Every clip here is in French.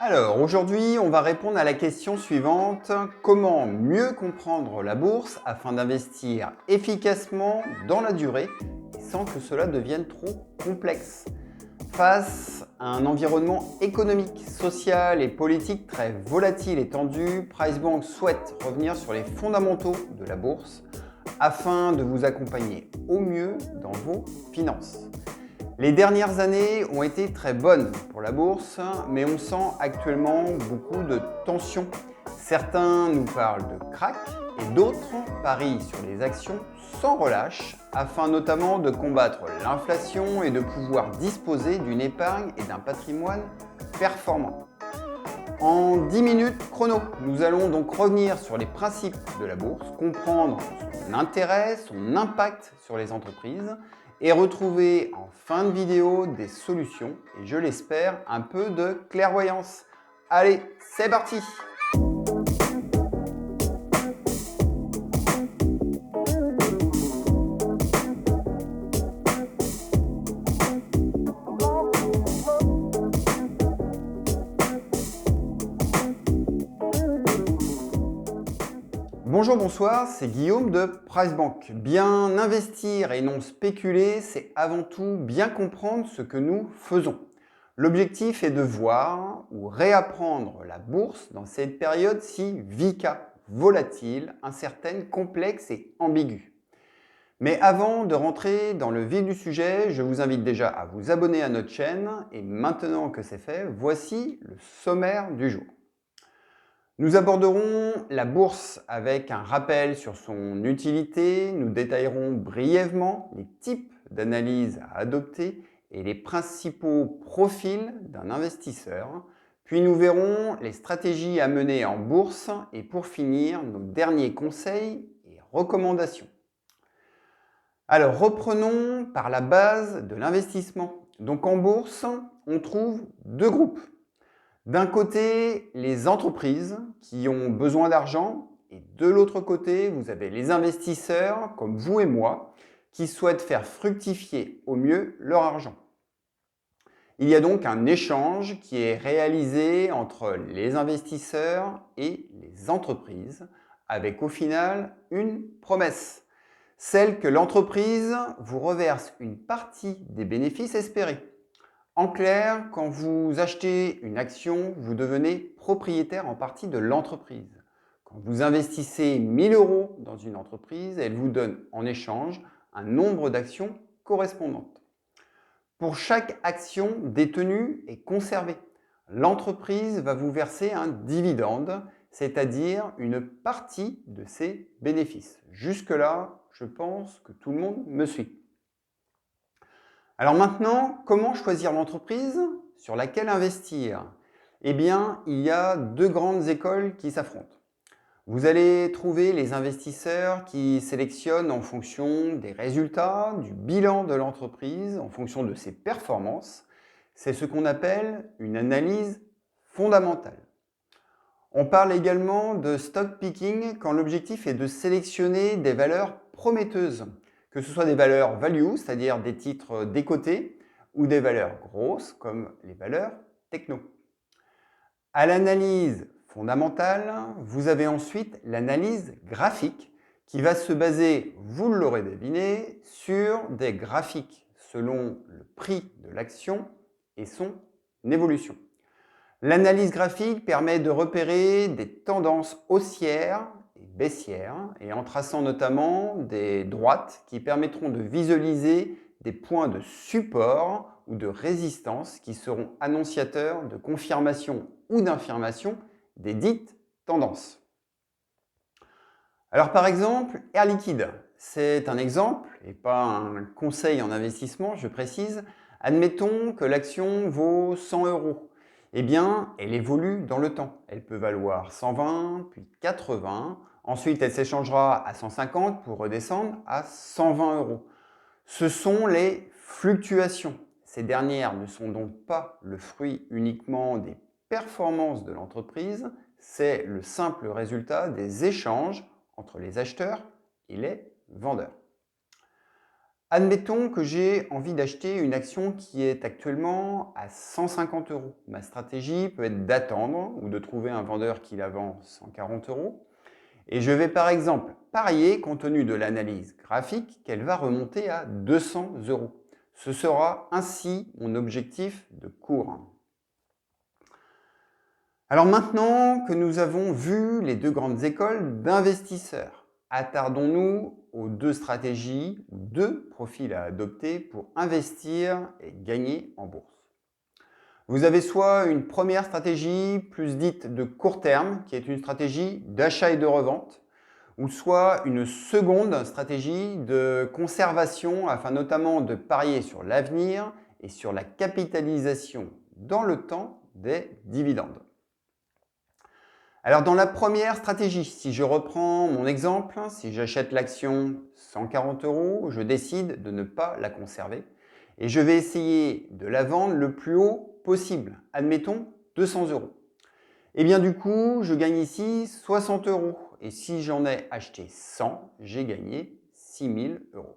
Alors, aujourd'hui, on va répondre à la question suivante. Comment mieux comprendre la bourse afin d'investir efficacement dans la durée et sans que cela devienne trop complexe? Face à un environnement économique, social et politique très volatile et tendu, PriceBank souhaite revenir sur les fondamentaux de la bourse afin de vous accompagner au mieux dans vos finances. Les dernières années ont été très bonnes pour la bourse, mais on sent actuellement beaucoup de tensions. Certains nous parlent de krach et d'autres parient sur les actions sans relâche, afin notamment de combattre l'inflation et de pouvoir disposer d'une épargne et d'un patrimoine performant. En 10 minutes chrono, nous allons donc revenir sur les principes de la bourse, comprendre son intérêt, son impact sur les entreprises et retrouver en fin de vidéo des solutions et je l'espère un peu de clairvoyance. Allez, c'est parti! Bonjour, bonsoir, c'est Guillaume de PriceBank. Bien investir et non spéculer, c'est avant tout bien comprendre ce que nous faisons. L'objectif est de voir ou réapprendre la bourse dans cette période si VICA, volatile, incertaine, complexe et ambiguë. Mais avant de rentrer dans le vif du sujet, je vous invite déjà à vous abonner à notre chaîne et maintenant que c'est fait, voici le sommaire du jour. Nous aborderons la bourse avec un rappel sur son utilité, nous détaillerons brièvement les types d'analyses à adopter et les principaux profils d'un investisseur, puis nous verrons les stratégies à mener en bourse et pour finir nos derniers conseils et recommandations. Alors reprenons par la base de l'investissement. Donc en bourse, on trouve deux groupes. D'un côté, les entreprises qui ont besoin d'argent et de l'autre côté, vous avez les investisseurs comme vous et moi qui souhaitent faire fructifier au mieux leur argent. Il y a donc un échange qui est réalisé entre les investisseurs et les entreprises avec au final une promesse, celle que l'entreprise vous reverse une partie des bénéfices espérés. En clair, quand vous achetez une action, vous devenez propriétaire en partie de l'entreprise. Quand vous investissez 1000 euros dans une entreprise, elle vous donne en échange un nombre d'actions correspondantes. Pour chaque action détenue et conservée, l'entreprise va vous verser un dividende, c'est-à-dire une partie de ses bénéfices. Jusque-là, je pense que tout le monde me suit. Alors maintenant, comment choisir l'entreprise sur laquelle investir? Eh bien, il y a deux grandes écoles qui s'affrontent. Vous allez trouver les investisseurs qui sélectionnent en fonction des résultats, du bilan de l'entreprise, en fonction de ses performances. C'est ce qu'on appelle une analyse fondamentale. On parle également de stock picking quand l'objectif est de sélectionner des valeurs prometteuses, que ce soit des valeurs value, c'est-à-dire des titres décotés, ou des valeurs grosses comme les valeurs techno. À l'analyse fondamentale, vous avez ensuite l'analyse graphique qui va se baser, vous l'aurez deviné, sur des graphiques selon le prix de l'action et son évolution. L'analyse graphique permet de repérer des tendances haussières et baissières et en traçant notamment des droites qui permettront de visualiser des points de support ou de résistance qui seront annonciateurs de confirmation ou d'infirmation des dites tendances. Alors par exemple, Air Liquide, c'est un exemple et pas un conseil en investissement, je précise. Admettons que l'action vaut 100 euros. Eh bien, elle évolue dans le temps. Elle peut valoir 120, puis 80. Ensuite, elle s'échangera à 150 pour redescendre à 120 euros. Ce sont les fluctuations. Ces dernières ne sont donc pas le fruit uniquement des performances de l'entreprise, c'est le simple résultat des échanges entre les acheteurs et les vendeurs. Admettons que j'ai envie d'acheter une action qui est actuellement à 150 euros. Ma stratégie peut être d'attendre ou de trouver un vendeur qui la vend 140 euros. Et je vais par exemple parier, compte tenu de l'analyse graphique, qu'elle va remonter à 200 euros. Ce sera ainsi mon objectif de cours. Alors maintenant que nous avons vu les deux grandes écoles d'investisseurs, attardons-nous aux deux stratégies ou deux profils à adopter pour investir et gagner en bourse. Vous avez soit une première stratégie plus dite de court terme, qui est une stratégie d'achat et de revente, ou soit une seconde stratégie de conservation afin notamment de parier sur l'avenir et sur la capitalisation dans le temps des dividendes. Alors dans la première stratégie, si je reprends mon exemple, si j'achète l'action 140 euros, je décide de ne pas la conserver et je vais essayer de la vendre le plus haut possible, admettons 200 euros. Et bien du coup, je gagne ici 60 euros et si j'en ai acheté 100, j'ai gagné 6000 euros.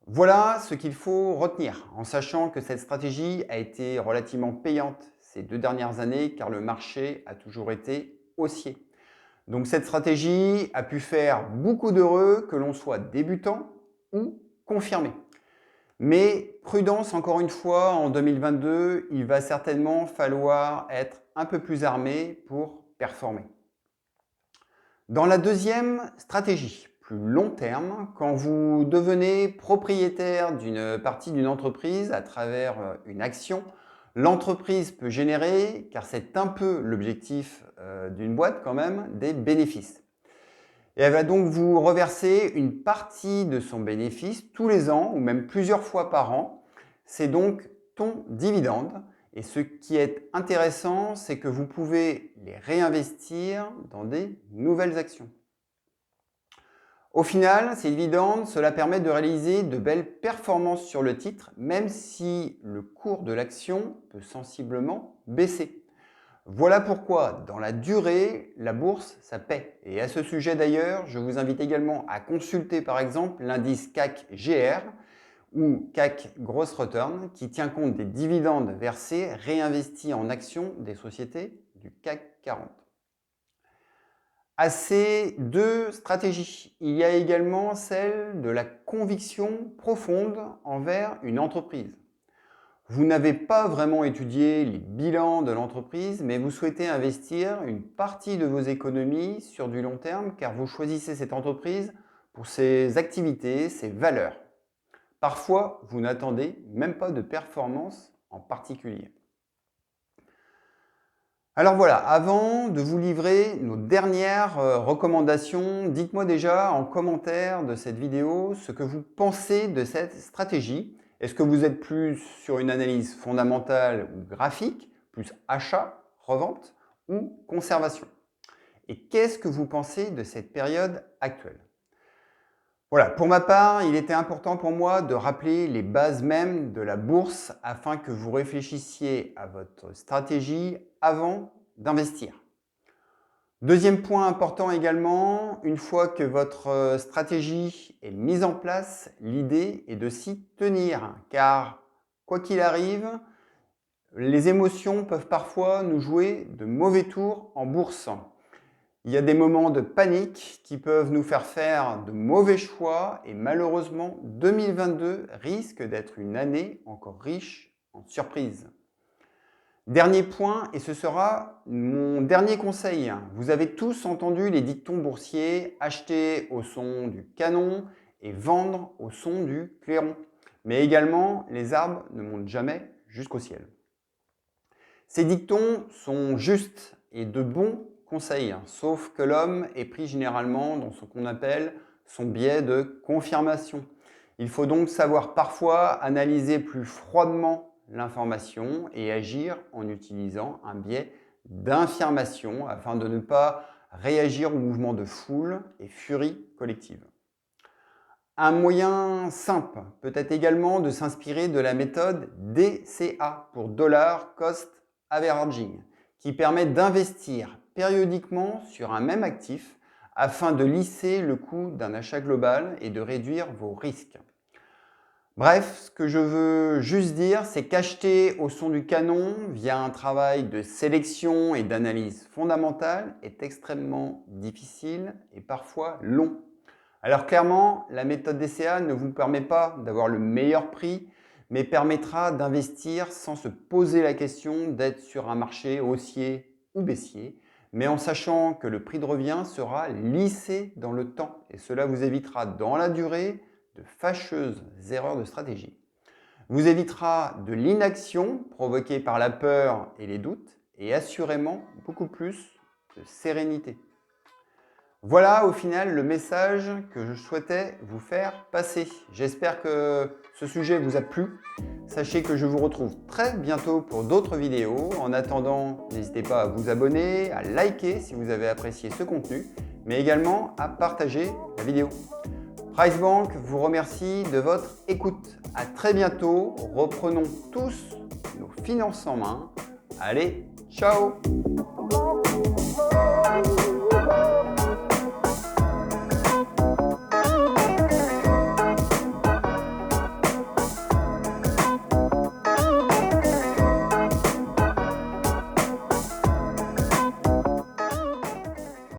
Voilà ce qu'il faut retenir en sachant que cette stratégie a été relativement payante ces 2 dernières années car le marché a toujours été haussier. Donc cette stratégie a pu faire beaucoup d'heureux que l'on soit débutant ou confirmé. Mais prudence encore une fois, en 2022, il va certainement falloir être un peu plus armé pour performer. Dans la deuxième stratégie, plus long terme, quand vous devenez propriétaire d'une partie d'une entreprise à travers une action, l'entreprise peut générer, car c'est un peu l'objectif d'une boîte quand même, des bénéfices. Et elle va donc vous reverser une partie de son bénéfice tous les ans ou même plusieurs fois par an. C'est donc ton dividende. Et ce qui est intéressant, c'est que vous pouvez les réinvestir dans des nouvelles actions. Au final, ces dividendes, cela permet de réaliser de belles performances sur le titre, même si le cours de l'action peut sensiblement baisser. Voilà pourquoi, dans la durée, la bourse, ça paie. Et à ce sujet d'ailleurs, je vous invite également à consulter par exemple l'indice CAC GR ou CAC Gross Return qui tient compte des dividendes versés réinvestis en actions des sociétés du CAC 40. À ces deux stratégies, il y a également celle de la conviction profonde envers une entreprise. Vous n'avez pas vraiment étudié les bilans de l'entreprise, mais vous souhaitez investir une partie de vos économies sur du long terme car vous choisissez cette entreprise pour ses activités, ses valeurs. Parfois, vous n'attendez même pas de performance en particulier. Alors voilà, avant de vous livrer nos dernières recommandations, dites-moi déjà en commentaire de cette vidéo ce que vous pensez de cette stratégie. Est-ce que vous êtes plus sur une analyse fondamentale ou graphique, plus achat, revente ou conservation? Et qu'est-ce que vous pensez de cette période actuelle? Voilà, pour ma part, il était important pour moi de rappeler les bases mêmes de la bourse afin que vous réfléchissiez à votre stratégie avant d'investir. Deuxième point important également, une fois que votre stratégie est mise en place, l'idée est de s'y tenir car quoi qu'il arrive, les émotions peuvent parfois nous jouer de mauvais tours en bourse. Il y a des moments de panique qui peuvent nous faire de mauvais choix et malheureusement 2022 risque d'être une année encore riche en surprises. Dernier point, et ce sera mon dernier conseil. Vous avez tous entendu les dictons boursiers, acheter au son du canon et vendre au son du clairon. Mais également, les arbres ne montent jamais jusqu'au ciel. Ces dictons sont justes et de bons conseils, sauf que l'homme est pris généralement dans ce qu'on appelle son biais de confirmation. Il faut donc savoir parfois analyser plus froidement l'information et agir en utilisant un biais d'infirmation afin de ne pas réagir au mouvement de foule et furie collective. Un moyen simple peut être également de s'inspirer de la méthode DCA pour Dollar Cost Averaging, qui permet d'investir périodiquement sur un même actif afin de lisser le coût d'un achat global et de réduire vos risques. Bref, ce que je veux juste dire, c'est qu'acheter au son du canon via un travail de sélection et d'analyse fondamentale est extrêmement difficile et parfois long. Alors clairement, la méthode DCA ne vous permet pas d'avoir le meilleur prix, mais permettra d'investir sans se poser la question d'être sur un marché haussier ou baissier, mais en sachant que le prix de revient sera lissé dans le temps et cela vous évitera dans la durée de fâcheuses erreurs de stratégie. Vous évitera de l'inaction provoquée par la peur et les doutes et assurément beaucoup plus de sérénité. Voilà au final le message que je souhaitais vous faire passer. J'espère que ce sujet vous a plu. Sachez que je vous retrouve très bientôt pour d'autres vidéos. En attendant, n'hésitez pas à vous abonner, à liker si vous avez apprécié ce contenu, mais également à partager la vidéo. PriceBank vous remercie de votre écoute. À très bientôt. Reprenons tous nos finances en main. Allez, ciao!